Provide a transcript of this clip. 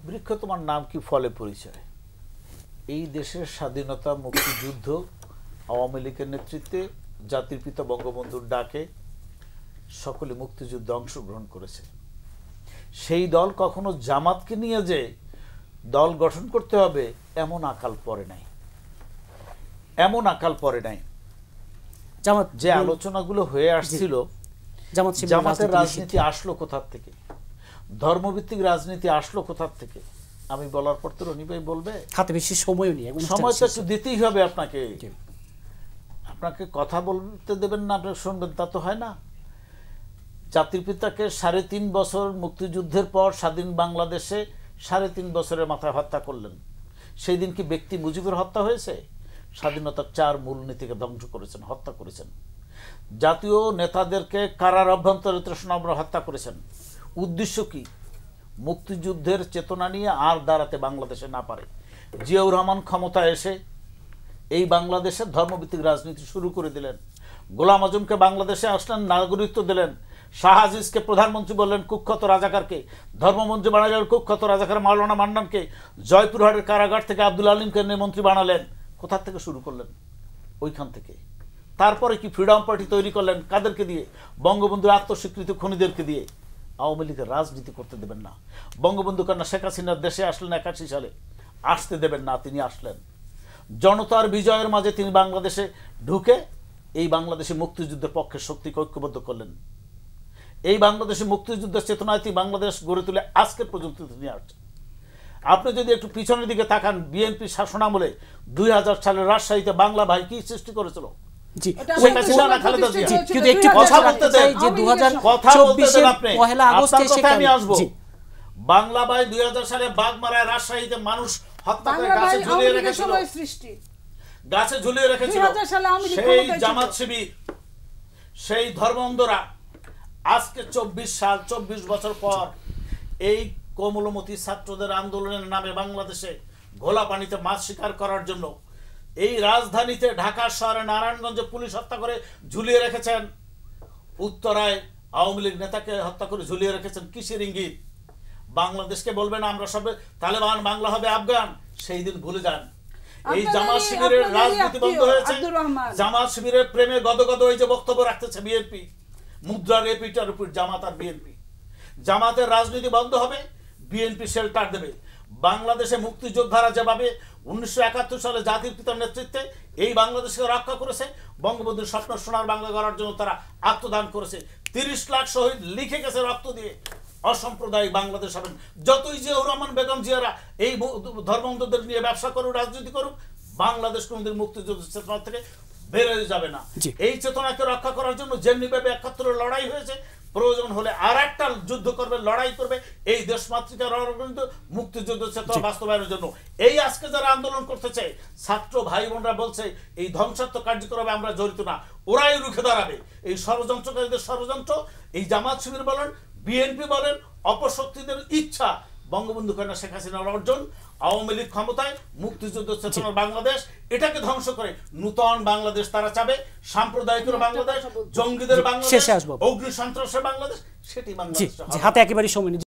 বৃক্ষ তোমার নাম কি ফলে পরিচয়। এই দেশের স্বাধীনতা মুক্তিযুদ্ধ আওয়ামী লীগের নেতৃত্বে জাতির পিতা বঙ্গবন্ধুর ডাকে সকলে মুক্তিযুদ্ধে অংশগ্রহণ করেছে। সেই দল কখনো জামাতকে নিয়ে যে দল গঠন করতে হবে এমন আকাল পড়ে নাই, জামাত যে আলোচনাগুলো হয়ে আসছিল, জামাতের রাজনীতি আসলো কোথা থেকে, ধর্মভিত্তিক রাজনীতি আসলো কোথা থেকে, আমি বলার পর তো রনি ভাই বলবে হাতে বেশি সময়ও নেই, সময় তো একটু দিতেই হবে আপনাকে। আপনাকে কথা বলতে দেবেন না, আপনি শুনবেন তা তো হয় না। জাতির পিতাকে 3.5 বছর মুক্তিযুদ্ধের পর স্বাধীন বাংলাদেশে 3.5 বছরের মাথায় হত্যা করলেন। সেই দিন কি ব্যক্তি মুজিবের হত্যা হয়েছে? স্বাধীনতার 4 মূলনীতিকে ধ্বংস করেছেন, হত্যা করেছেন। জাতীয় নেতাদেরকে কারার অভ্যন্তরে তৃষ্ণাম্র হত্যা করেছেন। উদ্দেশ্য কি? মুক্তিযুদ্ধের চেতনা নিয়ে আর দাঁড়াতে বাংলাদেশে না পারে। জিয়াউর রহমান ক্ষমতায় এসে এই বাংলাদেশের ধর্মভিত্তিক রাজনীতি শুরু করে দিলেন। গোলাম আজমকে বাংলাদেশে আসলেন, নাগরিকত্ব দিলেন। শাহ আজিজকে প্রধানমন্ত্রী বললেন কুখ্যাত রাজাকারকে, ধর্মমন্ত্রী বানালেন কুখ্যাত রাজাকার মাওলানা মান্নানকে, জয়পুরহাটের কারাগার থেকে আব্দুল আলিমকে মন্ত্রী বানালেন। কোথা থেকে শুরু করলেন? ওইখান থেকে। তারপরে কি ফ্রিডম পার্টি তৈরি করলেন? কাদেরকে দিয়ে? বঙ্গবন্ধুর আত্মস্বীকৃত খনিদেরকে দিয়ে। আওয়ামী লীগের রাজনীতি করতে দেবেন না। বঙ্গবন্ধু কন্যা শেখ হাসিনার দেশে আসলেন 81 সালে, আসতে দেবেন না, তিনি আসলেন। জনতার বিজয়ের মাঝে তিনি বাংলাদেশে ঢুকে এই বাংলাদেশে মুক্তিযুদ্ধের পক্ষে শক্তিকে ঐক্যবদ্ধ করলেন। এই বাংলাদেশে মুক্তিযুদ্ধের চেতনায় তিনি বাংলাদেশ গড়ে তুলে আজকের পর্যন্ত তিনি আসছেন। আপনি যদি একটু পিছনের দিকে তাকান, বিএনপি শাসনামলে 2000 সালে রাজশাহীতে বাংলা ভাই কি সৃষ্টি করেছিল? বাংলা ভাই 2000 সালে বাগমারায় রাজশাহীতে মানুষ হত্যা করে গাছে ঝুলিয়ে রেখেছিল, গাছে ঝুলিয়ে রেখেছিল। সেই জামাত শিবির, সেই ধর্মান্ধরা আজকে 24 বছর পর এই কোমলমতি ছাত্রদের আন্দোলনের নামে বাংলাদেশে ঘোলা পানিতে মাছ শিকার করার জন্য এই রাজধানীতে ঢাকা শহরে নারায়ণগঞ্জে পুলিশ হত্যা করে ঝুলিয়ে রেখেছেন। উত্তরায় আওয়ামী লীগ নেতাকে হত্যা করে ঝুলিয়ে রেখেছেন। কিসের ইঙ্গিত? বাংলাদেশকে বলবেন আমরা সবে তালেবান, বাংলা হবে আফগান। সেই দিন ভুলে যান। এই জামাত শিবিরের রাজনীতি বন্ধ হয়েছে। জামাত শিবিরের প্রেমে গদগদ এই যে বক্তব্য রাখতেছে বিএনপি, মুদ্রার এপিটার উপর জামাত আর বিএনপি। জামাতের রাজনীতি বন্ধ হবে, বিএনপি শেল্টার দেবে। বাংলাদেশে মুক্তিযোদ্ধারা যেভাবে 1971 সালে জাতির পিতার নেতৃত্বে এই বাংলাদেশকে রক্ষা করেছে, বঙ্গবন্ধুর স্বপ্ন সোনার বাংলা গড়ার জন্য তারা আত্মদান করেছে। 30 লাখ শহীদ লিখে গেছে রক্ত দিয়ে। অসাম্প্রদায়িক বাংলাদেশ হবেন। যতই জিয়াউর রহমান বেগম জিয়ারা এই ধর্মান্ধদের নিয়ে ব্যবসা করুক, রাজনীতি করুক, বাংলাদেশ কোনদিন মুক্তিযুদ্ধের চেতনা থেকে বেরোয় যাবে না। এই চেতনাকে রক্ষা করার জন্য যেমনিভাবে 71 লড়াই হয়েছে, প্রয়োজন হলে আর একটা যুদ্ধ করবে, লড়াই করবে এই দেশ মাতৃকার মুক্তিযুদ্ধ চেতনা বাস্তবায়নের জন্য। এই আজকে যারা আন্দোলন করতেছে ছাত্র ভাই বোনরা বলছে এই ধ্বংসাত্মক কার্যক্রমে আমরা জড়িত না, ওরাই রুখে দাঁড়াবে। এই ষড়যন্ত্রকারীদের ষড়যন্ত্র, এই জামাত শিবির বলেন, বিএনপি বলেন, অপশক্তিদের ইচ্ছা বঙ্গবন্ধু কন্যা শেখ হাসিনার অর্জন, আওয়ামী লীগ ক্ষমতায়, মুক্তিযুদ্ধ চেতনার বাংলাদেশ, এটাকে ধ্বংস করে নূতন বাংলাদেশ তারা চাবে। সাম্প্রদায়িকের বাংলাদেশ, জঙ্গিদের বাংলাদেশ, অগ্নি সন্ত্রাসের বাংলাদেশ, সেটি বাংলাদেশ। হাতে একেবারে সময়